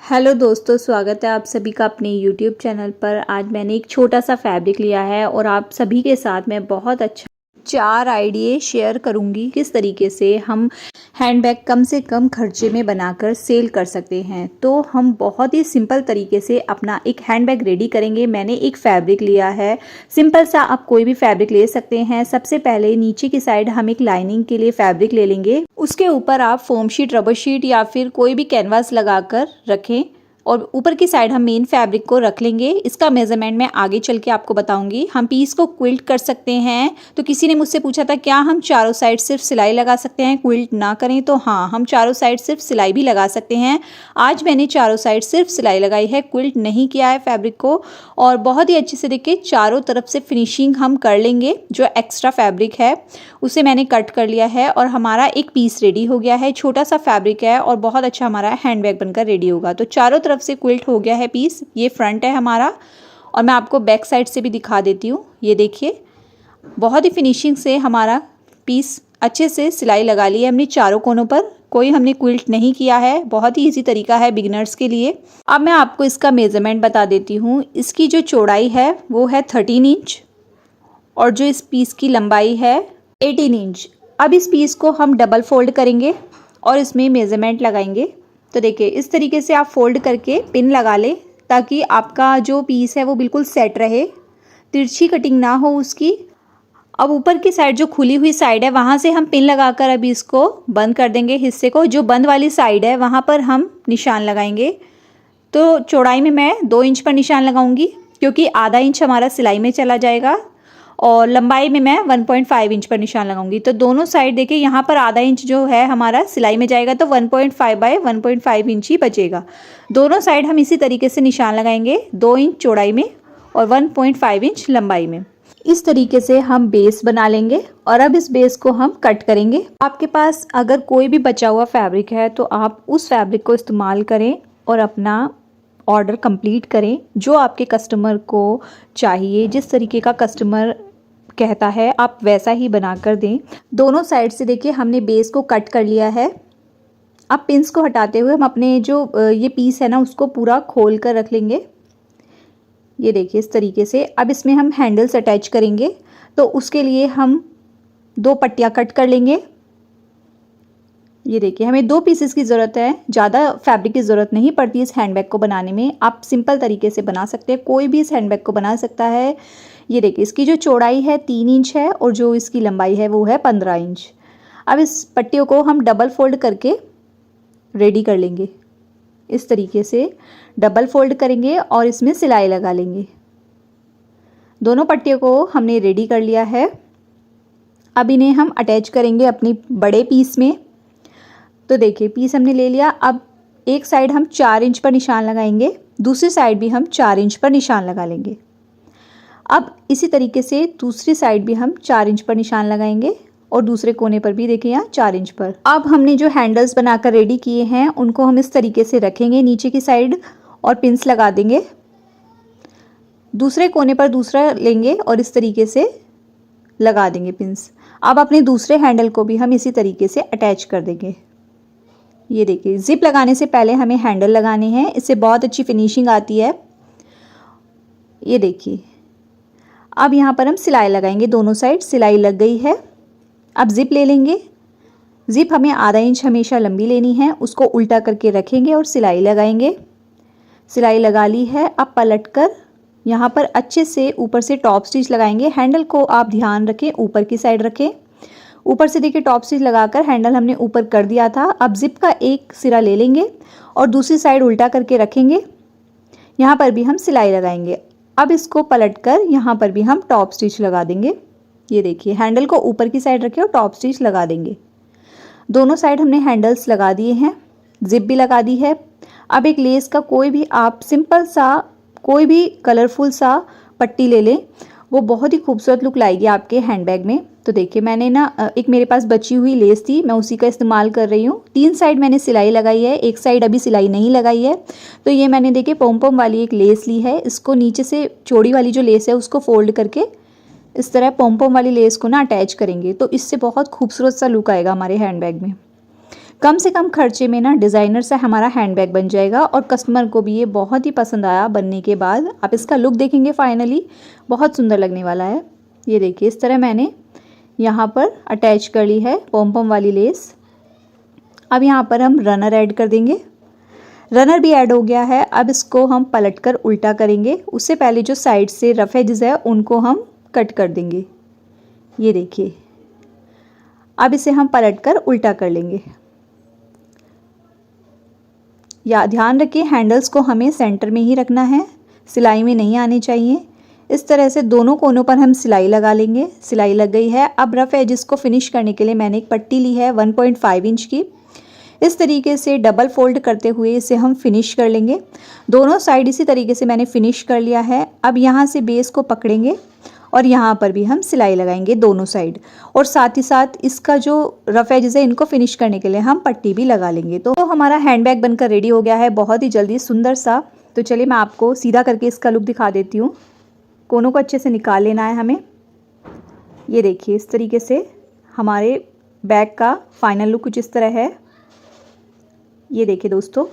Hello दोस्तों, स्वागत है आप सभी का अपने यूट्यूब चैनल पर। आज मैंने एक छोटा सा फैब्रिक लिया है और आप सभी के साथ मैं बहुत अच्छा 4 आइडिया शेयर करूंगी किस तरीके से हम हैंडबैग कम से कम खर्चे में बनाकर सेल कर सकते हैं। तो हम बहुत ही सिंपल तरीके से अपना एक हैंडबैग रेडी करेंगे। मैंने एक फैब्रिक लिया है, सिंपल सा, आप कोई भी फैब्रिक ले सकते हैं। सबसे पहले नीचे की साइड हम एक लाइनिंग के लिए फैब्रिक ले लेंगे। उसके ऊपर आप फोम शीट, रबर शीट या फिर कोई भी कैनवास लगाकर रखें और ऊपर की साइड हम मेन फैब्रिक को रख लेंगे। इसका मेजरमेंट मैं आगे चल के आपको बताऊंगी। हम पीस को क्विल्ट कर सकते हैं। तो किसी ने मुझसे पूछा था क्या हम चारों साइड सिर्फ सिलाई लगा सकते हैं, क्विल्ट ना करें? तो हाँ, हम चारों साइड सिर्फ सिलाई भी लगा सकते हैं। आज मैंने चारों साइड सिर्फ सिलाई लगाई है, क्विल्ट नहीं किया है फैब्रिक को। और बहुत ही अच्छे से देखिए चारों तरफ से फिनिशिंग हम कर लेंगे। जो एक्स्ट्रा फैब्रिक है उसे मैंने कट कर लिया है और हमारा एक पीस रेडी हो गया है। छोटा सा फैब्रिक है और बहुत अच्छा हमारा हैंडबैग बनकर रेडी होगा। तो चारों तरफ से क्विल्ट हो गया है पीस। ये फ्रंट है हमारा और मैं आपको बैक साइड से भी दिखा देती हूँ। ये देखिए बहुत ही फिनिशिंग से हमारा पीस अच्छे से सिलाई लगा ली है हमने चारों कोनों पर। कोई हमने क्विल्ट नहीं किया है। बहुत ही इजी तरीका है बिगिनर्स के लिए। अब मैं आपको इसका मेजरमेंट बता देती हूँ। इसकी जो चौड़ाई है वो है 13 इंच और जो इस पीस की लंबाई है 18 इंच। अब इस पीस को हम डबल फोल्ड करेंगे और इसमें मेजरमेंट लगाएंगे। तो देखिए इस तरीके से आप फोल्ड करके पिन लगा लें ताकि आपका जो पीस है वो बिल्कुल सेट रहे, तिरछी कटिंग ना हो उसकी। अब ऊपर की साइड जो खुली हुई साइड है वहाँ से हम पिन लगाकर अभी इसको बंद कर देंगे। हिस्से को जो बंद वाली साइड है वहाँ पर हम निशान लगाएंगे। तो चौड़ाई में मैं 2 इंच पर निशान लगाऊंगी क्योंकि आधा इंच हमारा सिलाई में चला जाएगा और लंबाई में मैं 1.5 इंच पर निशान लगाऊंगी। तो दोनों साइड देखिए यहाँ पर आधा इंच जो है हमारा सिलाई में जाएगा तो 1.5 बाय 1.5 इंच ही बचेगा। दोनों साइड हम इसी तरीके से निशान लगाएंगे 2 इंच चौड़ाई में और 1.5 इंच लंबाई में। इस तरीके से हम बेस बना लेंगे और अब इस बेस को हम कट करेंगे। आपके पास अगर कोई भी बचा हुआ फैब्रिक है तो आप उस फैब्रिक को इस्तेमाल करें और अपना ऑर्डर कंप्लीट करें जो आपके कस्टमर को चाहिए। जिस तरीके का कस्टमर कहता है आप वैसा ही बना कर दें। दोनों साइड से देखिए हमने बेस को कट कर लिया है। अब पिंस को हटाते हुए हम अपने जो ये पीस है ना उसको पूरा खोल कर रख लेंगे। ये देखिए इस तरीके से। अब इसमें हम हैंडल्स अटैच करेंगे तो उसके लिए हम 2 पट्टियाँ कट कर लेंगे। ये देखिए हमें 2 पीसेस की ज़रूरत है, ज़्यादा फैब्रिक की ज़रूरत नहीं पड़ती इस हैंडबैग को बनाने में। आप सिंपल तरीके से बना सकते हैं, कोई भी इस हैंडबैग को बना सकता है। ये देखिए इसकी जो चौड़ाई है 3 इंच है और जो इसकी लंबाई है वो है 15 इंच। अब इस पट्टियों को हम डबल फोल्ड करके रेडी कर लेंगे। इस तरीके से डबल फोल्ड करेंगे और इसमें सिलाई लगा लेंगे। दोनों पट्टियों को हमने रेडी कर लिया है। अब इन्हें हम अटैच करेंगे अपनी बड़े पीस में। तो देखिए पीस हमने ले लिया। अब एक साइड हम 4 इंच पर निशान लगाएंगे, दूसरी साइड भी हम 4 इंच पर निशान लगा लेंगे। अब इसी तरीके से दूसरी साइड भी हम 4 इंच पर निशान लगाएंगे और दूसरे कोने पर भी देखिए यहाँ 4 इंच पर। अब हमने जो हैंडल्स बनाकर रेडी किए हैं उनको हम इस तरीके से रखेंगे नीचे की साइड और पिंस लगा देंगे। दूसरे कोने पर दूसरा लेंगे और इस तरीके से लगा देंगे पिंस। अब अपने दूसरे हैंडल को भी हम इसी तरीके से अटैच कर देंगे। ये देखिए जिप लगाने से पहले हमें हैंडल लगाने हैं, इससे बहुत अच्छी फिनिशिंग आती है। ये देखिए अब यहाँ पर हम सिलाई लगाएंगे। दोनों साइड सिलाई लग गई है। अब जिप ले लेंगे। जिप हमें आधा इंच हमेशा लंबी लेनी है, उसको उल्टा करके रखेंगे और सिलाई लगाएंगे। सिलाई लगा ली है। अब पलट कर यहाँ पर अच्छे से ऊपर से टॉप स्टिच लगाएंगे। हैंडल को आप ध्यान रखें ऊपर की साइड रखें। ऊपर से देखिए टॉप स्टिच लगाकर हैंडल हमने ऊपर कर दिया था। अब जिप का एक सिरा ले लेंगे और दूसरी साइड उल्टा करके रखेंगे। यहाँ पर भी हम सिलाई लगाएंगे। अब इसको पलटकर यहाँ पर भी हम टॉप स्टिच लगा देंगे। ये देखिए हैंडल को ऊपर की साइड रखें और टॉप स्टिच लगा देंगे। दोनों साइड हमने हैंडल्स लगा दिए हैं, जिप भी लगा दी है। अब एक लेस का कोई भी आप सिंपल सा कोई भी कलरफुल सा पट्टी ले लें, वो बहुत ही खूबसूरत लुक लाएगी आपके हैंडबैग में। तो देखिए मैंने ना एक मेरे पास बची हुई लेस थी, मैं उसी का इस्तेमाल कर रही हूँ। 3 साइड मैंने सिलाई लगाई है, एक साइड अभी सिलाई नहीं लगाई है। तो ये मैंने देखिए पोम पोम वाली एक लेस ली है। इसको नीचे से चौड़ी वाली जो लेस है उसको फोल्ड करके इस तरह पोम पोम वाली लेस को ना अटैच करेंगे तो इससे बहुत खूबसूरत सा लुक आएगा हमारे हैंडबैग में। कम से कम खर्चे में ना डिज़ाइनर सा हमारा हैंडबैग बन जाएगा और कस्टमर को भी ये बहुत ही पसंद आया बनने के बाद। आप इसका लुक देखेंगे फाइनली बहुत सुंदर लगने वाला है। ये देखिए इस तरह मैंने यहाँ पर अटैच कर ली है पॉम पॉम वाली लेस। अब यहाँ पर हम रनर ऐड कर देंगे। रनर भी ऐड हो गया है। अब इसको हम पलटकर उल्टा करेंगे। उससे पहले जो साइड से रफ एजेस है उनको हम कट कर देंगे। ये देखिए अब इसे हम पलटकर उल्टा कर लेंगे। या ध्यान रखिए हैंडल्स को हमें सेंटर में ही रखना है, सिलाई में नहीं आने चाहिए। इस तरह से दोनों कोनों पर हम सिलाई लगा लेंगे। सिलाई लग गई है। अब रफ एजेस को फिनिश करने के लिए मैंने एक पट्टी ली है 1.5 इंच की। इस तरीके से डबल फोल्ड करते हुए इसे हम फिनिश कर लेंगे। दोनों साइड इसी तरीके से मैंने फिनिश कर लिया है। अब यहाँ से बेस को पकड़ेंगे और यहाँ पर भी हम सिलाई लगाएंगे दोनों साइड, और साथ ही साथ इसका जो रफ एजेस है इनको फिनिश करने के लिए हम पट्टी भी लगा लेंगे। तो हमारा हैंडबैग बनकर रेडी हो गया है बहुत ही जल्दी सुंदर सा। तो चलिए मैं आपको सीधा करके इसका लुक दिखा देती हूँ। कोनों को अच्छे से निकाल लेना है हमें। ये देखिए इस तरीके से हमारे बैग का फाइनल लुक कुछ इस तरह है। ये देखिए दोस्तों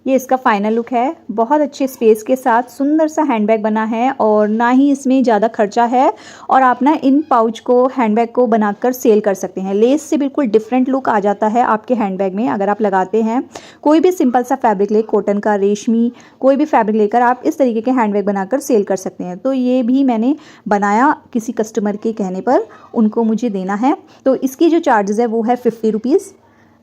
ये इसका फाइनल लुक है। बहुत अच्छे स्पेस के साथ सुंदर सा हैंडबैग बना है और ना ही इसमें ज़्यादा खर्चा है। और आप ना इन पाउच को हैंडबैग को बनाकर सेल कर सकते हैं। लेस से बिल्कुल डिफरेंट लुक आ जाता है आपके हैंडबैग में अगर आप लगाते हैं। कोई भी सिंपल सा फैब्रिक ले, कॉटन का, रेशमी, कोई भी फैब्रिक लेकर आप इस तरीके के हैंडबैग बनाकर सेल कर सकते हैं। तो ये भी मैंने बनाया किसी कस्टमर के कहने पर, उनको मुझे देना है। तो इसकी जो चार्जेस है वो है 50 रुपीज़,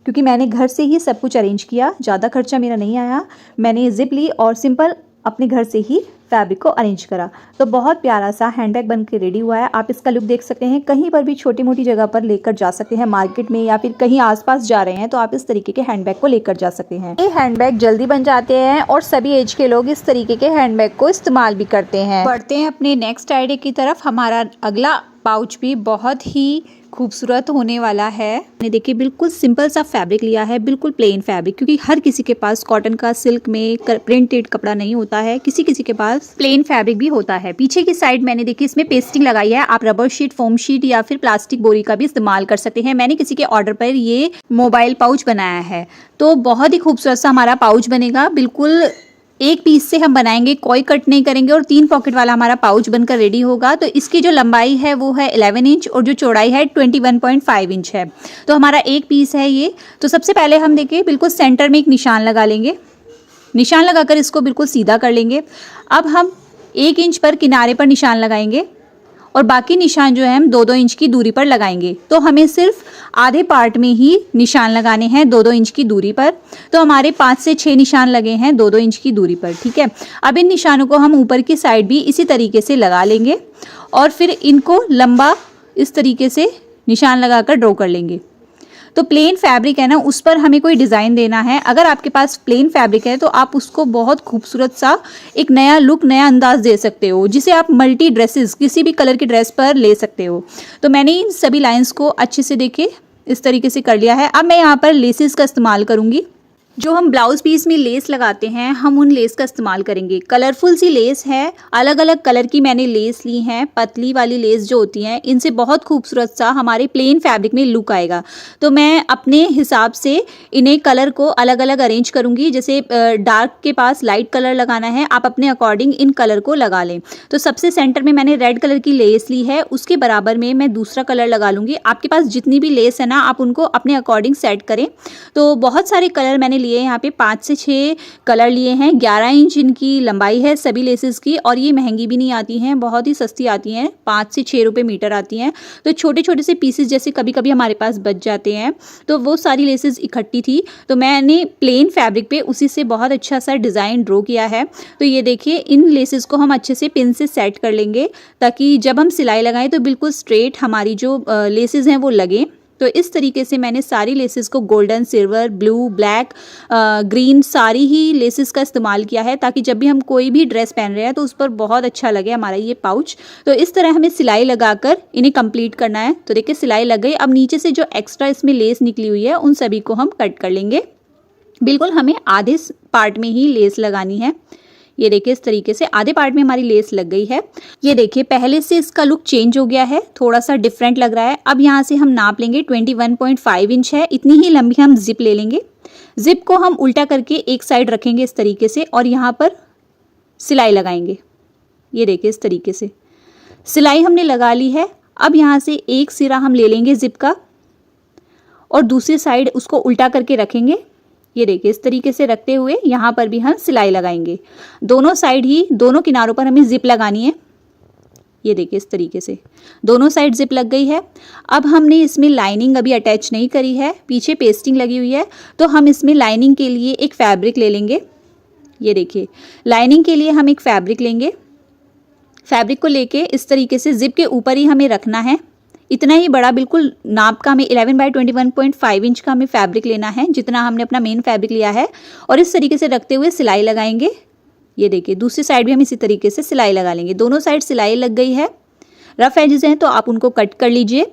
क्योंकि मैंने घर से ही सब कुछ अरेंज किया, ज़्यादा खर्चा मेरा नहीं आया। मैंने जिप ली और सिंपल अपने घर से ही फैब्रिक को अरेंज करा। तो बहुत प्यारा सा हैंडबैग बन के रेडी हुआ है। आप इसका लुक देख सकते हैं। कहीं पर भी छोटी मोटी जगह पर लेकर जा सकते हैं, मार्केट में या फिर कहीं आसपास जा रहे हैं तो आप इस तरीके के हैंडबैग को लेकर जा सकते हैं। ये हैंडबैग जल्दी बन जाते हैं और सभी एज के लोग इस तरीके के हैंडबैग को इस्तेमाल भी करते हैं। बढ़ते हैं अपने नेक्स्ट आइडिया की तरफ। हमारा अगला पाउच भी बहुत ही खूबसूरत होने वाला है। मैंने देखिए बिल्कुल सिंपल सा फैब्रिक लिया है, बिल्कुल प्लेन फैब्रिक, क्योंकि हर किसी के पास कॉटन का, सिल्क में प्रिंटेड कपड़ा नहीं होता है। किसी किसी के पास प्लेन फैब्रिक भी होता है। पीछे की साइड मैंने देखिए इसमें पेस्टिंग लगाई है। आप रबर शीट, फोम शीट या फिर प्लास्टिक बोरी का भी इस्तेमाल कर सकते हैं। मैंने किसी के ऑर्डर पर ये मोबाइल पाउच बनाया है। तो बहुत ही खूबसूरत सा हमारा पाउच बनेगा। बिल्कुल एक पीस से हम बनाएंगे, कोई कट नहीं करेंगे और 3 पॉकेट वाला हमारा पाउच बनकर रेडी होगा। तो इसकी जो लंबाई है वो है 11 इंच और जो चौड़ाई है 21.5 इंच है। तो हमारा एक पीस है ये। तो सबसे पहले हम देखिए बिल्कुल सेंटर में एक निशान लगा लेंगे। निशान लगाकर इसको बिल्कुल सीधा कर लेंगे। अब हम 1 इंच पर किनारे पर निशान लगाएंगे और बाकी निशान जो है हम 2-2 इंच की दूरी पर लगाएंगे। तो हमें सिर्फ आधे पार्ट में ही निशान लगाने हैं 2-2 इंच की दूरी पर। तो हमारे 5 से 6 निशान लगे हैं 2-2 इंच की दूरी पर, ठीक है। अब इन निशानों को हम ऊपर की साइड भी इसी तरीके से लगा लेंगे और फिर इनको लंबा इस तरीके से निशान लगाकर ड्रॉ कर लेंगे। तो प्लेन फैब्रिक है ना, उस पर हमें कोई डिज़ाइन देना है। अगर आपके पास प्लेन फैब्रिक है तो आप उसको बहुत खूबसूरत सा एक नया लुक, नया अंदाज दे सकते हो, जिसे आप मल्टी ड्रेसेस, किसी भी कलर की ड्रेस पर ले सकते हो। तो मैंने इन सभी लाइंस को अच्छे से देखे इस तरीके से कर लिया है। अब मैं यहाँ पर लेसेस का इस्तेमाल करूँगी। जो हम ब्लाउज पीस में लेस लगाते हैं हम उन लेस का इस्तेमाल करेंगे। कलरफुल सी लेस है, अलग अलग कलर की मैंने लेस ली हैं। पतली वाली लेस जो होती हैं इनसे बहुत खूबसूरत सा हमारे प्लेन फैब्रिक में लुक आएगा। तो मैं अपने हिसाब से इन्हें कलर को अलग अलग अरेंज करूंगी। जैसे डार्क के पास लाइट कलर लगाना है, आप अपने अकॉर्डिंग इन कलर को लगा लें। तो सबसे सेंटर में मैंने रेड कलर की लेस ली है, उसके बराबर में मैं दूसरा कलर लगा लूँगी। आपके पास जितनी भी लेस है ना, आप उनको अपने अकॉर्डिंग सेट करें। तो बहुत सारे कलर मैंने लिए यहाँ पे 5 से 6 कलर लिए हैं। 11 इंच इनकी लंबाई है सभी लेसेस की, और ये महंगी भी नहीं आती हैं, बहुत ही सस्ती आती हैं, 5 से 6 रुपये मीटर आती हैं। तो छोटे छोटे से पीसेस जैसे कभी कभी हमारे पास बच जाते हैं, तो वो सारी लेसेस इकट्ठी थी। तो मैंने प्लेन फैब्रिक पे उसी से बहुत अच्छा सा डिज़ाइन ड्रॉ किया है। तो ये देखिए इन लेसेस को हम अच्छे से पिन से सेट कर लेंगे ताकि जब हम सिलाई लगाएं तो बिल्कुल स्ट्रेट हमारी जो लेसेस हैं वो लगें। तो इस तरीके से मैंने सारी लेसेस को golden, silver, blue, black, green सारी ही लेसेस का इस्तेमाल किया है ताकि जब भी हम कोई भी ड्रेस पहन रहे हैं तो उस पर बहुत अच्छा लगे हमारा ये पाउच। तो इस तरह हमें सिलाई लगाकर इन्हें कंप्लीट करना है। तो देखिए सिलाई लग गई। अब नीचे से जो एक्स्ट्रा इसमें लेस निकली हुई है उन सभी को हम कट कर लेंगे। बिल्कुल हमें आधे पार्ट में ही लेस लगानी है। ये देखिए इस तरीके से आधे पार्ट में हमारी लेस लग गई है। ये देखिए पहले से इसका लुक चेंज हो गया है, थोड़ा सा डिफरेंट लग रहा है। अब यहाँ से हम नाप लेंगे, 21.5 इंच है, इतनी ही लंबी हम जिप ले लेंगे। जिप को हम उल्टा करके एक साइड रखेंगे इस तरीके से और यहाँ पर सिलाई लगाएंगे। ये देखिए इस तरीके से सिलाई हमने लगा ली है। अब यहाँ से एक सिरा हम ले लेंगे जिप का और दूसरी साइड उसको उल्टा करके रखेंगे। ये देखिए इस तरीके से रखते हुए यहाँ पर भी हम सिलाई लगाएंगे। दोनों साइड ही, दोनों किनारों पर हमें जिप लगानी है। ये देखिए इस तरीके से दोनों साइड जिप लग गई है। अब हमने इसमें लाइनिंग अभी अटैच नहीं करी है, पीछे पेस्टिंग लगी हुई है, तो हम इसमें लाइनिंग के लिए एक फैब्रिक ले लेंगे। ये देखिए लाइनिंग के लिए हम एक फैब्रिक लेंगे। फैब्रिक को लेके इस तरीके से जिप के ऊपर ही हमें रखना है। इतना ही बड़ा बिल्कुल नाप का हमें 11/21.5 इंच का हमें फैब्रिक लेना है, जितना हमने अपना मेन फैब्रिक लिया है, और इस तरीके से रखते हुए सिलाई लगाएंगे। ये देखिए दूसरी साइड भी हम इसी तरीके से सिलाई लगा लेंगे। दोनों साइड सिलाई लग गई है। रफ एजेस हैं तो आप उनको कट कर लीजिए।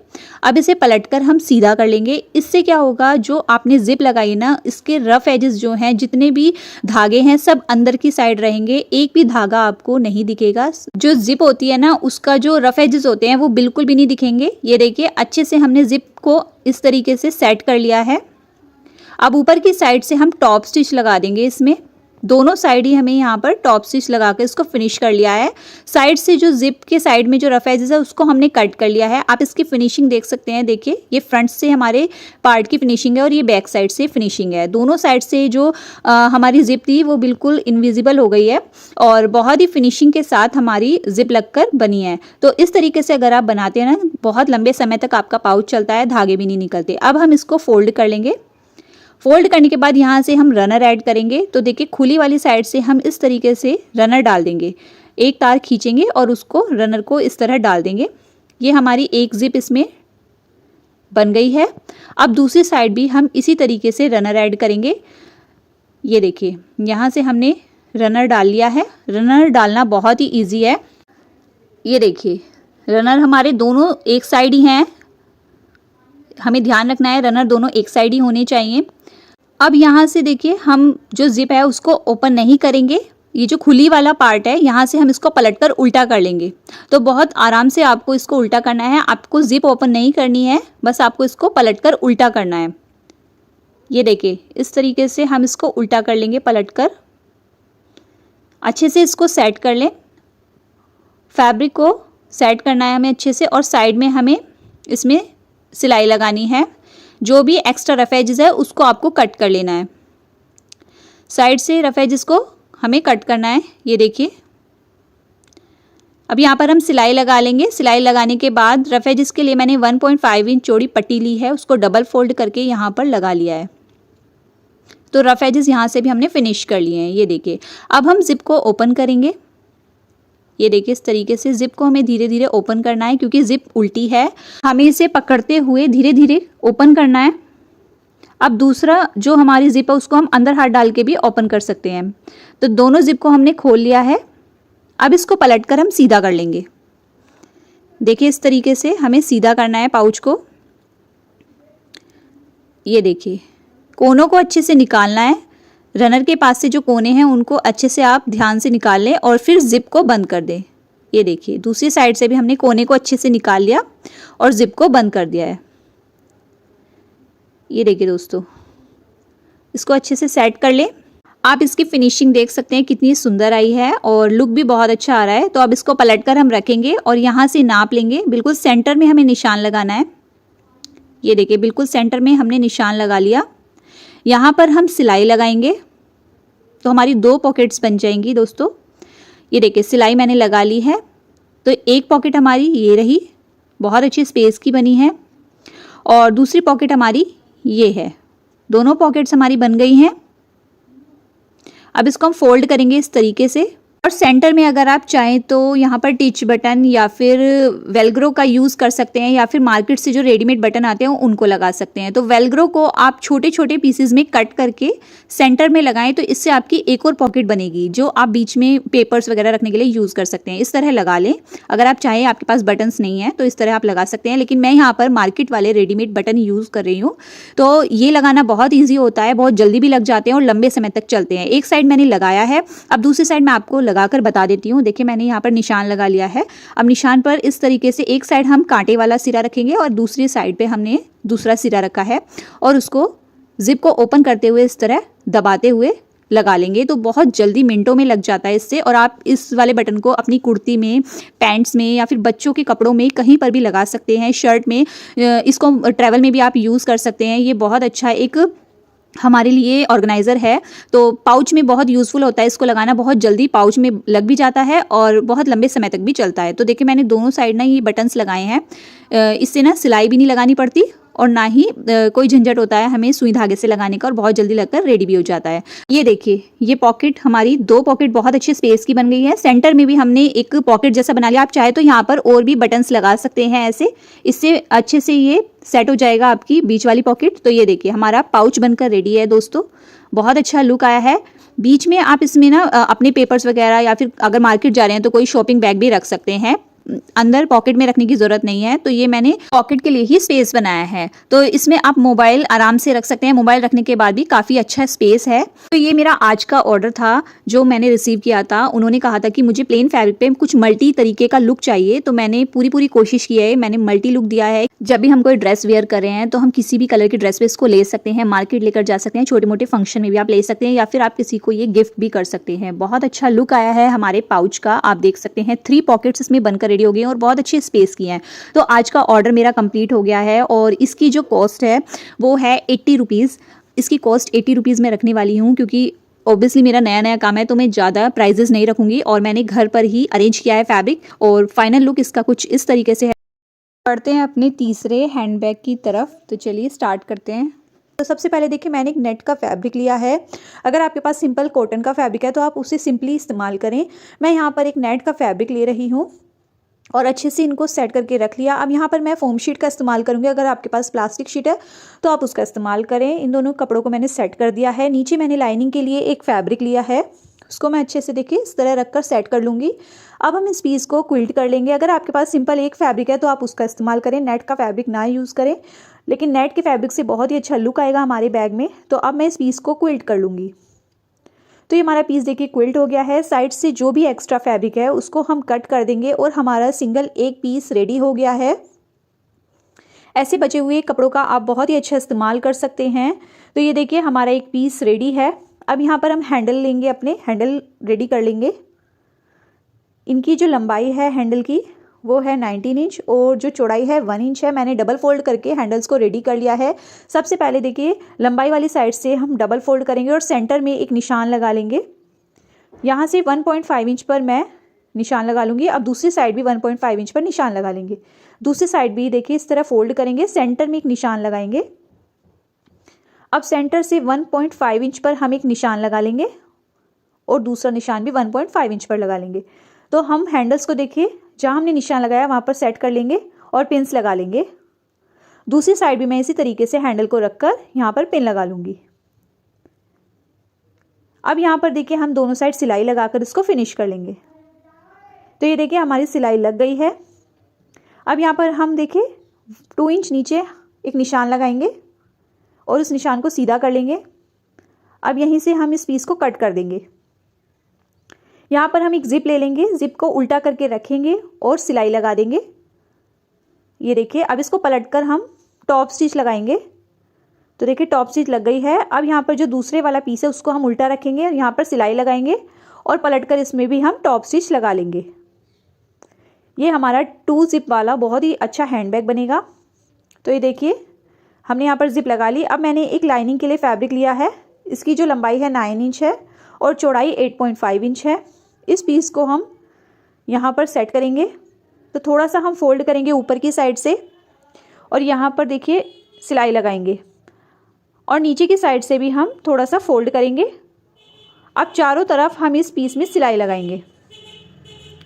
अब इसे पलटकर हम सीधा कर लेंगे। इससे क्या होगा, जो आपने जिप लगाई ना, इसके रफ एजेस जो हैं, जितने भी धागे हैं सब अंदर की साइड रहेंगे, एक भी धागा आपको नहीं दिखेगा। जो जिप होती है ना, उसका जो रफ एजेस होते हैं वो बिल्कुल भी नहीं दिखेंगे। ये देखिए अच्छे से हमने जिप को इस तरीके से सेट कर लिया है। अब ऊपर की साइड से हम टॉप स्टिच लगा देंगे। इसमें दोनों साइड ही हमें यहाँ पर टॉप स्टिच लगा के इसको फिनिश कर लिया है। साइड से जो जिप के साइड में जो रफ एजेस है उसको हमने कट कर लिया है। आप इसकी फिनिशिंग देख सकते हैं। देखिए ये फ्रंट से हमारे पार्ट की फिनिशिंग है और ये बैक साइड से फिनिशिंग है। दोनों साइड से जो हमारी जिप थी वो बिल्कुल इनविजिबल हो गई है और बहुत ही फिनिशिंग के साथ हमारी जिप लगकर बनी है। तो इस तरीके से अगर आप बनाते हैं ना, बहुत लंबे समय तक आपका पाउच चलता है, धागे भी नहीं निकलते। अब हम इसको फोल्ड कर लेंगे। फोल्ड करने के बाद यहाँ से हम रनर ऐड करेंगे। तो देखिए खुली वाली साइड से हम इस तरीके से रनर डाल देंगे। एक तार खींचेंगे और उसको रनर को इस तरह डाल देंगे। ये हमारी एक जिप इसमें बन गई है। अब दूसरी साइड भी हम इसी तरीके से रनर ऐड करेंगे। ये देखिए यहाँ से हमने रनर डाल लिया है। रनर डालना बहुत ही ईजी है। ये देखिए रनर हमारे दोनों एक साइड ही हैं। हमें ध्यान रखना है रनर दोनों एक साइड ही होने चाहिए। अब यहाँ से देखिए हम जो जिप है उसको ओपन नहीं करेंगे। ये जो खुली वाला पार्ट है यहाँ से हम इसको पलटकर उल्टा कर लेंगे। तो बहुत आराम से आपको इसको उल्टा करना है। आपको जिप ओपन नहीं करनी है, बस आपको इसको पलटकर उल्टा करना है। ये देखिए इस तरीके से हम इसको उल्टा कर लेंगे पलटकर। अच्छे से इसको सेट कर लें। फैब्रिक को सेट करना है हमें अच्छे से और साइड में हमें इसमें सिलाई लगानी है। जो भी एक्स्ट्रा रफ एजेस है उसको आपको कट कर लेना है। साइड से रफ एजेस को हमें कट करना है। ये देखिए अब यहाँ पर हम सिलाई लगा लेंगे। सिलाई लगाने के बाद रफ एजेस के लिए मैंने 1.5 इंच चौड़ी पट्टी ली है, उसको डबल फोल्ड करके यहाँ पर लगा लिया है। तो रफ एजेस यहाँ से भी हमने फिनिश कर लिए हैं। ये देखिए अब हम जिप को ओपन करेंगे। ये देखिए इस तरीके से जिप को हमें धीरे धीरे ओपन करना है, क्योंकि जिप उल्टी है। हमें इसे पकड़ते हुए धीरे धीरे ओपन करना है। अब दूसरा जो हमारी जिप है उसको हम अंदर हाथ डाल के भी ओपन कर सकते हैं। तो दोनों जिप को हमने खोल लिया है। अब इसको पलटकर हम सीधा कर लेंगे। देखिए इस तरीके से हमें सीधा करना है पाउच को। ये देखिए कोनों को अच्छे से निकालना है। रनर के पास से जो कोने हैं उनको अच्छे से आप ध्यान से निकाल लें और फिर जिप को बंद कर दें। ये देखिए दूसरी साइड से भी हमने कोने को अच्छे से निकाल लिया और जिप को बंद कर दिया है। ये देखिए दोस्तों, इसको अच्छे से सेट कर लें। आप इसकी फिनिशिंग देख सकते हैं कितनी सुंदर आई है और लुक भी बहुत अच्छा आ रहा है। तो अब इसको पलटकर हम रखेंगे और यहाँ से नाप लेंगे। बिल्कुल सेंटर में हमें निशान लगाना है। ये देखिए बिल्कुल सेंटर में हमने निशान लगा लिया। यहाँ पर हम सिलाई लगाएंगे तो हमारी 2 पॉकेट्स बन जाएंगी दोस्तों। ये देखिए सिलाई मैंने लगा ली है। तो एक पॉकेट हमारी ये रही, बहुत अच्छी स्पेस की बनी है, और दूसरी पॉकेट हमारी ये है। दोनों पॉकेट्स हमारी बन गई हैं। अब इसको हम फोल्ड करेंगे इस तरीके से और सेंटर में अगर आप चाहें तो यहाँ पर टिच बटन या फिर वेलग्रो का यूज़ कर सकते हैं, या फिर मार्केट से जो रेडीमेड बटन आते हैं उनको लगा सकते हैं। तो वेलग्रो को आप छोटे छोटे पीसेस में कट करके सेंटर में लगाएं तो इससे आपकी एक और पॉकेट बनेगी जो आप बीच में पेपर्स वगैरह रखने के लिए यूज़ कर सकते हैं। इस तरह लगा लें। अगर आप चाहें, आपके पास बटन्स नहीं है तो इस तरह आप लगा सकते हैं, लेकिन मैं यहाँ पर मार्केट वाले रेडीमेड बटन यूज़ कर रही हूँ। तो ये लगाना बहुत ईजी होता है, बहुत जल्दी भी लग जाते हैं और लंबे समय तक चलते हैं। एक साइड मैंने लगाया है, अब दूसरी साइड मैं आपको लगाकर बता देती हूँ। देखिए मैंने यहाँ पर निशान लगा लिया है। अब निशान पर इस तरीके से एक साइड हम कांटे वाला सिरा रखेंगे और दूसरी साइड पे हमने दूसरा सिरा रखा है, और उसको जिप को ओपन करते हुए इस तरह दबाते हुए लगा लेंगे। तो बहुत जल्दी मिनटों में लग जाता है इससे। और आप इस वाले बटन को अपनी कुर्ती में, पैंट्स में, या फिर बच्चों के कपड़ों में कहीं पर भी लगा सकते हैं, शर्ट में। इसको ट्रैवल में भी आप यूज़ कर सकते हैं। ये बहुत अच्छा एक हमारे लिए ऑर्गेनाइज़र है। तो पाउच में बहुत यूज़फुल होता है, इसको लगाना बहुत जल्दी पाउच में लग भी जाता है और बहुत लंबे समय तक भी चलता है। तो देखिए मैंने दोनों साइड ना ये बटन्स लगाए हैं। इससे ना सिलाई भी नहीं लगानी पड़ती और ना ही कोई झंझट होता है हमें सुई धागे से लगाने का, और बहुत जल्दी लगकर रेडी भी हो जाता है। ये देखिए ये पॉकेट, हमारी 2 पॉकेट बहुत अच्छे स्पेस की बन गई है। सेंटर में भी हमने एक पॉकेट जैसा बना लिया। आप चाहे तो यहाँ पर और भी बटन्स लगा सकते हैं ऐसे, इससे अच्छे से ये सेट हो जाएगा आपकी बीच वाली पॉकेट। तो ये देखिए हमारा पाउच बनकर रेडी है दोस्तों। बहुत अच्छा लुक आया है। बीच में आप इसमें ना अपने पेपर्स वगैरह, या फिर अगर मार्केट जा रहे हैं तो कोई शॉपिंग बैग भी रख सकते हैं। अंदर पॉकेट में रखने की जरूरत नहीं है। तो ये मैंने पॉकेट के लिए ही स्पेस बनाया है। तो इसमें आप मोबाइल आराम से रख सकते हैं। मोबाइल रखने के बाद भी काफ़ी अच्छा स्पेस है। तो ये मेरा आज का ऑर्डर था जो मैंने रिसीव किया था। उन्होंने कहा था कि मुझे प्लेन फैब्रिक पे कुछ मल्टी तरीके का लुक चाहिए, तो मैंने पूरी कोशिश की है। मैंने मल्टी लुक दिया है। जब भी हम कोई ड्रेस वेयर कर रहे हैं तो हम किसी भी कलर की ड्रेस पे इसको ले सकते हैं, मार्केट लेकर जा सकते हैं, छोटे मोटे फंक्शन में भी आप ले सकते हैं, या फिर आप किसी को ये गिफ्ट भी कर सकते हैं। बहुत अच्छा लुक आया है हमारे पाउच का। आप देख सकते हैं 3 पॉकेट्स इसमें बनकर रेडी हो गई और बहुत अच्छी स्पेस की हैं। तो आज का ऑर्डर मेरा कंप्लीट हो गया है और इसकी जो कॉस्ट है वो है 80 रुपीज़। इसकी कॉस्ट 80 रुपीज़ में रखने वाली हूँ, क्योंकि ऑब्वियसली मेरा नया काम है तो मैं ज़्यादा प्राइजेस नहीं रखूँगी, और मैंने घर पर ही अरेंज किया है फैब्रिक। और फाइनल लुक इसका कुछ इस तरीके से है। बढ़ते हैं अपने तीसरे हैंडबैग की तरफ। तो चलिए स्टार्ट करते हैं। तो सबसे पहले देखिए मैंने एक नेट का फैब्रिक लिया है। अगर आपके पास सिंपल कॉटन का फैब्रिक है तो आप उसे सिंपली इस्तेमाल करें। मैं यहाँ पर एक नेट का फैब्रिक ले रही हूँ और अच्छे से इनको सेट करके रख लिया। अब यहाँ पर मैं फोम शीट का इस्तेमाल करूँगी। अगर आपके पास प्लास्टिक शीट है तो आप उसका इस्तेमाल करें। इन दोनों कपड़ों को मैंने सेट कर दिया है। नीचे मैंने लाइनिंग के लिए एक फैब्रिक लिया है, उसको मैं अच्छे से देखिए इस तरह रखकर सेट कर लूँगी। अब हम इस पीस को क्विल्ट कर लेंगे। अगर आपके पास सिंपल एक फैब्रिक है तो आप उसका इस्तेमाल करें, नेट का फैब्रिक ना यूज़ करें, लेकिन नेट के फैब्रिक से बहुत ही अच्छा लुक आएगा हमारे बैग में। तो अब मैं इस पीस को क्विल्ट कर लूँगी। तो ये हमारा पीस देखिए क्विल्ट हो गया है। साइड से जो भी एक्स्ट्रा फैब्रिक है उसको हम कट कर देंगे और हमारा सिंगल एक पीस रेडी हो गया है। ऐसे बचे हुए कपड़ों का आप बहुत ही अच्छा इस्तेमाल कर सकते हैं। तो ये देखिए हमारा एक पीस रेडी है। अब यहाँ पर हम हैंडल लेंगे, अपने हैंडल रेडी कर लेंगे। इनकी जो लंबाई है हैंडल की वो है 19 इंच और जो चौड़ाई है 1 इंच है। मैंने डबल फोल्ड करके हैंडल्स को रेडी कर लिया है। सबसे पहले देखिए लंबाई वाली साइड से हम डबल फोल्ड करेंगे और सेंटर में एक निशान लगा लेंगे। यहाँ से 1.5 इंच पर मैं निशान लगा लूँगी। अब दूसरी साइड भी 1.5 इंच पर निशान लगा लेंगे। दूसरी साइड भी देखिए इस तरह फोल्ड करेंगे, सेंटर में एक निशान लगाएंगे। अब सेंटर से 1.5 इंच पर हम एक निशान लगा लेंगे और दूसरा निशान भी 1.5 इंच पर लगा लेंगे। तो हम हैंडल्स को देखिए जहाँ हमने निशान लगाया वहाँ पर सेट कर लेंगे और पिन्स लगा लेंगे। दूसरी साइड भी मैं इसी तरीके से हैंडल को रखकर यहाँ पर पिन लगा लूँगी। अब यहाँ पर देखिए हम दोनों साइड सिलाई लगाकर इसको फिनिश कर लेंगे। तो ये देखिए हमारी सिलाई लग गई है। अब यहाँ पर हम देखिए 2 इंच नीचे एक निशान लगाएंगे और उस निशान को सीधा कर लेंगे। अब यहीं से हम इस पीस को कट कर देंगे। यहाँ पर हम एक जिप ले लेंगे, जिप को उल्टा करके रखेंगे और सिलाई लगा देंगे। ये देखिए अब इसको पलटकर हम टॉप स्टिच लगाएंगे। तो देखिए टॉप स्टिच लग गई है। अब यहाँ पर जो दूसरे वाला पीस है उसको हम उल्टा रखेंगे और यहाँ पर सिलाई लगाएंगे और पलटकर इसमें भी हम टॉप स्टिच लगा लेंगे। ये हमारा 2 जिप वाला बहुत ही अच्छा हैंडबैग बनेगा। तो ये देखिए हमने यहाँ पर जिप लगा ली। अब मैंने एक लाइनिंग के लिए फैब्रिक लिया है। इसकी जो लंबाई है 9 इंच है और चौड़ाई 8.5 इंच है। इस पीस को हम यहाँ पर सेट करेंगे। तो थोड़ा सा हम फोल्ड करेंगे ऊपर की साइड से और यहाँ पर देखिए सिलाई लगाएंगे और नीचे की साइड से भी हम थोड़ा सा फोल्ड करेंगे। अब चारों तरफ हम इस पीस में सिलाई लगाएंगे।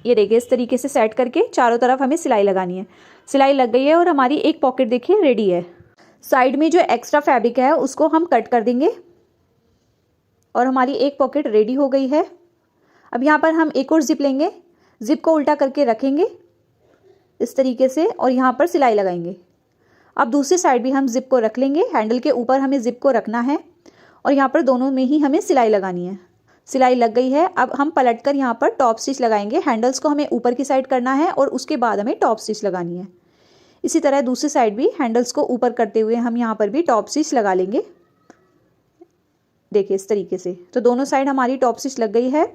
ये देखिए इस तरीके से सेट करके चारों तरफ हमें सिलाई लगानी है। सिलाई लग गई है और हमारी एक पॉकेट देखिए रेडी है। साइड में जो एक्स्ट्रा फैब्रिक है उसको हम कट कर देंगे और हमारी एक पॉकेट रेडी हो गई है। अब यहाँ पर हम एक और जिप लेंगे, जिप को उल्टा करके रखेंगे इस तरीके से और यहाँ पर सिलाई लगाएंगे। अब दूसरी साइड भी हम जिप को रख लेंगे, हैंडल के ऊपर हमें जिप को रखना है और यहाँ पर दोनों में ही हमें सिलाई लगानी है। सिलाई लग गई है। अब हम पलटकर यहाँ पर टॉप स्टिच लगाएंगे। हैंडल्स को हमें ऊपर की साइड करना है और उसके बाद हमें टॉप स्टिच लगानी है। इसी तरह दूसरी साइड भी हैंडल्स को ऊपर करते हुए हम यहाँ पर भी टॉप स्टिच लगा लेंगे। देखिए इस तरीके से। तो दोनों साइड हमारी टॉप स्टिच लग गई है।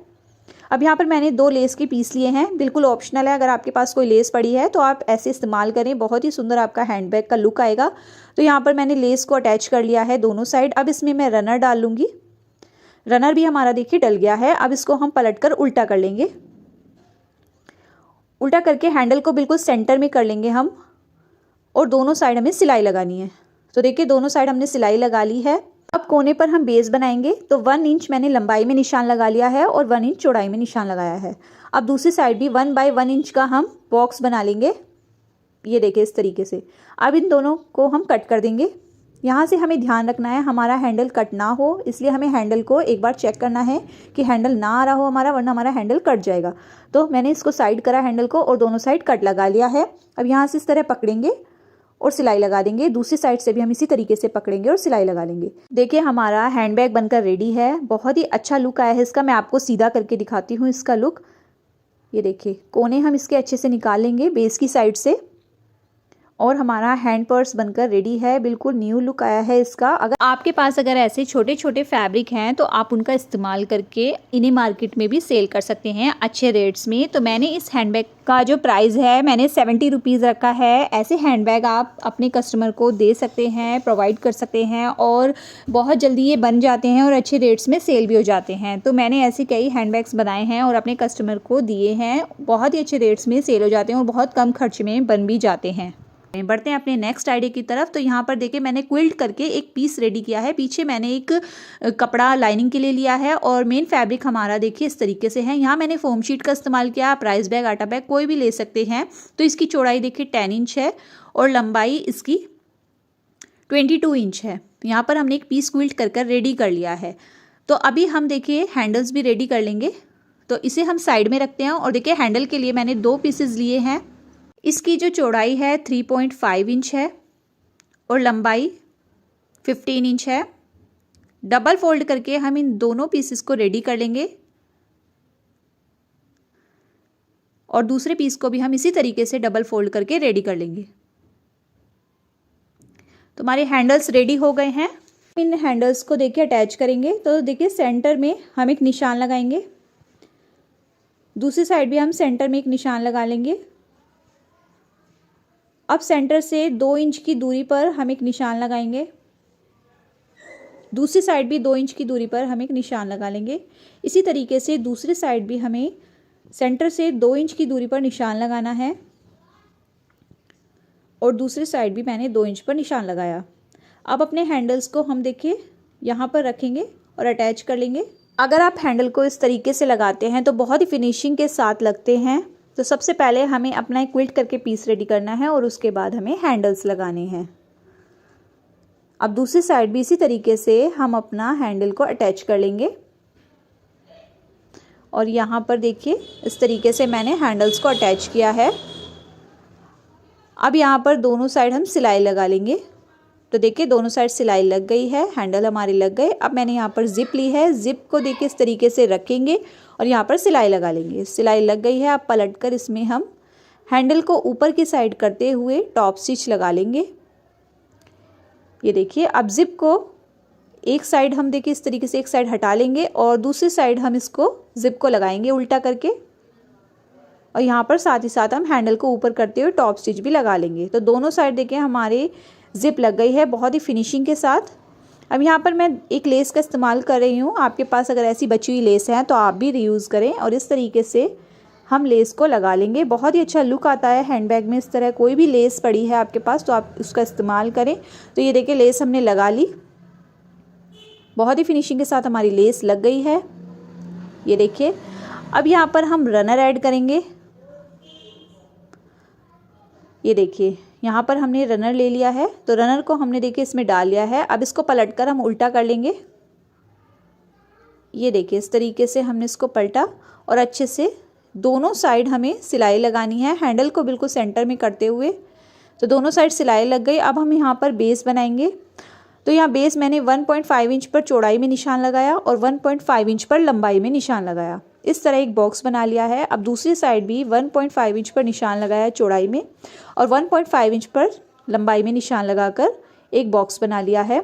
अब यहाँ पर मैंने 2 लेस के पीस लिए हैं, बिल्कुल ऑप्शनल है। अगर आपके पास कोई लेस पड़ी है तो आप ऐसे इस्तेमाल करें, बहुत ही सुंदर आपका हैंडबैग का लुक आएगा। तो यहाँ पर मैंने लेस को अटैच कर लिया है दोनों साइड। अब इसमें मैं रनर डाल लूँगी। रनर भी हमारा देखिए डल गया है। अब इसको हम पलटकर उल्टा कर लेंगे। उल्टा करके हैंडल को बिल्कुल सेंटर में कर लेंगे हम और दोनों साइड हमें सिलाई लगानी है। तो देखिए दोनों साइड हमने सिलाई लगा ली है। अब कोने पर हम बेस बनाएंगे। तो 1 इंच मैंने लंबाई में निशान लगा लिया है और 1 इंच चौड़ाई में निशान लगाया है। अब दूसरी साइड भी 1 बाय 1 इंच का हम बॉक्स बना लेंगे। ये देखिए इस तरीके से। अब इन दोनों को हम कट कर देंगे। यहाँ से हमें ध्यान रखना है हमारा हैंडल कट ना हो, इसलिए हमें हैंडल को एक बार चेक करना है कि हैंडल ना आ रहा हो हमारा, वरना हमारा हैंडल कट जाएगा। तो मैंने इसको साइड करा हैंडल को और दोनों साइड कट लगा लिया है। अब यहाँ से इस तरह पकड़ेंगे और सिलाई लगा देंगे। दूसरी साइड से भी हम इसी तरीके से पकड़ेंगे और सिलाई लगा लेंगे। देखिए हमारा हैंडबैग बनकर रेडी है। बहुत ही अच्छा लुक आया है इसका। मैं आपको सीधा करके दिखाती हूँ इसका लुक। ये देखिए कोने हम इसके अच्छे से निकाल लेंगे बेस की साइड से और हमारा हैंड पर्स बनकर रेडी है। बिल्कुल न्यू लुक आया है इसका। अगर आपके पास ऐसे छोटे छोटे फैब्रिक हैं तो आप उनका इस्तेमाल करके इन्हें मार्केट में भी सेल कर सकते हैं अच्छे रेट्स में। तो मैंने इस हैंडबैग का जो प्राइस है मैंने 70 रुपीज़ रखा है। ऐसे हैंडबैग आप अपने कस्टमर को दे सकते हैं, प्रोवाइड कर सकते हैं और बहुत जल्दी ये बन जाते हैं और अच्छे रेट्स में सेल भी हो जाते हैं। तो मैंने ऐसे कई हैंडबैग्स बनाए हैं और अपने कस्टमर को दिए हैं। बहुत ही अच्छे रेट्स में सेल हो जाते हैं और बहुत कम खर्च में बन भी जाते हैं। बढ़ते हैं अपने नेक्स्ट आइडिया की तरफ। तो यहाँ पर देखिए मैंने क्विल्ट करके एक पीस रेडी किया है। पीछे मैंने एक कपड़ा लाइनिंग के लिए लिया है और मेन फैब्रिक हमारा देखिए इस तरीके से है। यहाँ मैंने फोम शीट का इस्तेमाल किया। आप राइस बैग, आटा बैग कोई भी ले सकते हैं। तो इसकी चौड़ाई देखिए 10 इंच है और लंबाई इसकी 22 इंच है। यहाँ पर हमने एक पीस क्विल्ट कर रेडी कर लिया है। तो अभी हम देखिए हैंडल्स भी रेडी कर लेंगे। तो इसे हम साइड में रखते हैं और देखिए हैंडल के लिए मैंने 2 पीसेस लिए हैं। इसकी जो चौड़ाई है 3.5 इंच है और लंबाई 15 इंच है। डबल फोल्ड करके हम इन दोनों पीसेस को रेडी कर लेंगे और दूसरे पीस को भी हम इसी तरीके से डबल फोल्ड करके रेडी कर लेंगे। तो हमारे हैंडल्स रेडी हो गए हैं। इन हैंडल्स को देखिए अटैच करेंगे। तो देखिए सेंटर में हम एक निशान लगाएंगे, दूसरी साइड भी हम सेंटर में एक निशान लगा लेंगे। अब सेंटर से 2 इंच की दूरी पर हम एक निशान लगाएंगे, दूसरी साइड भी 2 इंच की दूरी पर हम एक निशान लगा लेंगे। इसी तरीके से दूसरी साइड भी हमें सेंटर से 2 इंच की दूरी पर निशान लगाना है और दूसरी साइड भी मैंने 2 इंच पर निशान लगाया। अब अपने हैंडल्स को हम देखिए यहाँ पर रखेंगे और अटैच कर लेंगे। अगर आप हैंडल को इस तरीके से लगाते हैं तो बहुत ही फिनिशिंग के साथ लगते हैं। तो सबसे पहले हमें अपना एक क्विल्ट करके पीस रेडी करना है और उसके बाद हमें हैंडल्स लगाने हैं। अब दूसरी साइड भी इसी तरीके से हम अपना हैंडल को अटैच कर लेंगे और यहाँ पर देखिए इस तरीके से मैंने हैंडल्स को अटैच किया है। अब यहाँ पर दोनों साइड हम सिलाई लगा लेंगे। तो देखिए दोनों साइड सिलाई लग गई है, हैंडल हमारे लग गए। अब मैंने यहाँ पर जिप ली है, जिप को देखिए इस तरीके से रखेंगे और यहाँ पर सिलाई लगा लेंगे। सिलाई लग गई है। अब पलटकर इसमें हम हैंडल को ऊपर की साइड करते हुए टॉप स्टिच लगा लेंगे। ये देखिए अब जिप को एक साइड हम देखिए इस तरीके से एक साइड हटा लेंगे और दूसरी साइड हम इसको जिप को लगाएंगे उल्टा करके और यहाँ पर साथ ही साथ हम हैंडल को ऊपर करते हुए टॉप स्टिच भी लगा लेंगे। तो दोनों साइड देखिए हमारे जिप लग गई है बहुत ही फिनिशिंग के साथ। अब यहाँ पर मैं एक लेस का इस्तेमाल कर रही हूँ। आपके पास अगर ऐसी बची हुई लेस है तो आप भी रीयूज़ करें और इस तरीके से हम लेस को लगा लेंगे। बहुत ही अच्छा लुक आता है हैंडबैग में। इस तरह कोई भी लेस पड़ी है आपके पास तो आप उसका इस्तेमाल करें। तो ये देखिए लेस हमने लगा ली, बहुत ही फिनिशिंग के साथ हमारी लेस लग गई है। ये देखिए अब यहाँ पर हम रनर ऐड करेंगे। ये देखिए यहाँ पर हमने रनर ले लिया है, तो रनर को हमने देखिए इसमें डाल लिया है। अब इसको पलटकर हम उल्टा कर लेंगे। ये देखिए इस तरीके से हमने इसको पलटा और अच्छे से दोनों साइड हमें सिलाई लगानी है, हैंडल को बिल्कुल सेंटर में करते हुए। तो दोनों साइड सिलाई लग गई। अब हम यहाँ पर बेस बनाएंगे। तो यहाँ बेस मैंने 1.5 इंच पर चौड़ाई में निशान लगाया और 1.5 इंच पर लंबाई में निशान लगाया। इस तरह एक बॉक्स बना लिया है। अब दूसरी साइड भी 1.5 इंच पर निशान लगाया चौड़ाई में और 1.5 इंच पर लंबाई में निशान लगाकर एक बॉक्स बना लिया है।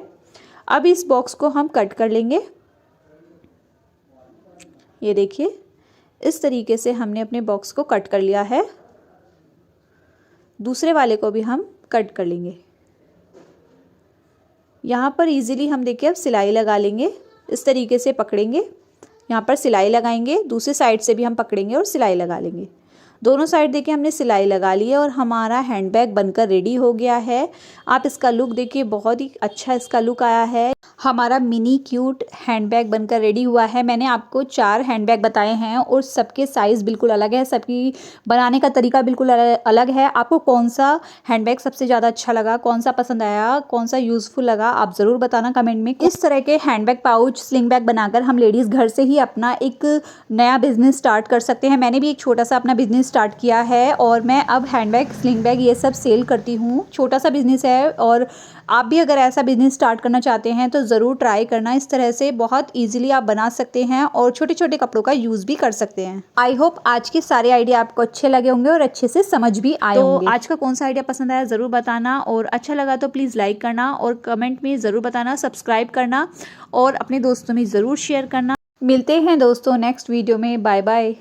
अब इस बॉक्स को हम कट कर लेंगे। ये देखिए इस तरीके से हमने अपने बॉक्स को कट कर लिया है। दूसरे वाले को भी हम कट कर लेंगे। यहाँ पर इजीली हम देखिए अब सिलाई लगा लेंगे। इस तरीके से पकड़ेंगे, यहाँ पर सिलाई लगाएंगे, दूसरी साइड से भी हम पकड़ेंगे और सिलाई लगा लेंगे। दोनों साइड देखिए हमने सिलाई लगा ली है और हमारा हैंडबैग बनकर रेडी हो गया है। आप इसका लुक देखिए, बहुत ही अच्छा इसका लुक आया है। हमारा मिनी क्यूट हैंडबैग बनकर रेडी हुआ है। मैंने आपको 4 हैंडबैग बताए हैं और सबके साइज़ बिल्कुल अलग है, सबकी बनाने का तरीका बिल्कुल अलग है। आपको कौन सा हैंडबैग सबसे ज़्यादा अच्छा लगा, कौन सा पसंद आया, कौन सा यूज़फुल लगा, आप ज़रूर बताना कमेंट में। इस तरह के हैंडबैग, पाउच, स्लिंग बैग बनाकर हम लेडीज़ घर से ही अपना एक नया बिजनेस स्टार्ट कर सकते हैं। मैंने भी एक छोटा सा अपना बिजनेस स्टार्ट किया है और मैं अब हैंडबैग, स्लिंग बैग ये सब सेल करती हूँ। छोटा सा बिजनेस है और आप भी अगर ऐसा बिजनेस स्टार्ट करना चाहते हैं तो ज़रूर ट्राई करना। इस तरह से बहुत इजीली आप बना सकते हैं और छोटे छोटे कपड़ों का यूज़ भी कर सकते हैं। आई होप आज के सारे आइडिया आपको अच्छे लगे होंगे और अच्छे से समझ भी आए होंगे। आज का कौन सा आइडिया पसंद आया ज़रूर बताना और अच्छा लगा तो प्लीज़ लाइक करना और कमेंट में ज़रूर बताना, सब्सक्राइब करना और अपने दोस्तों में ज़रूर शेयर करना। मिलते हैं दोस्तों नेक्स्ट वीडियो में। Bye bye.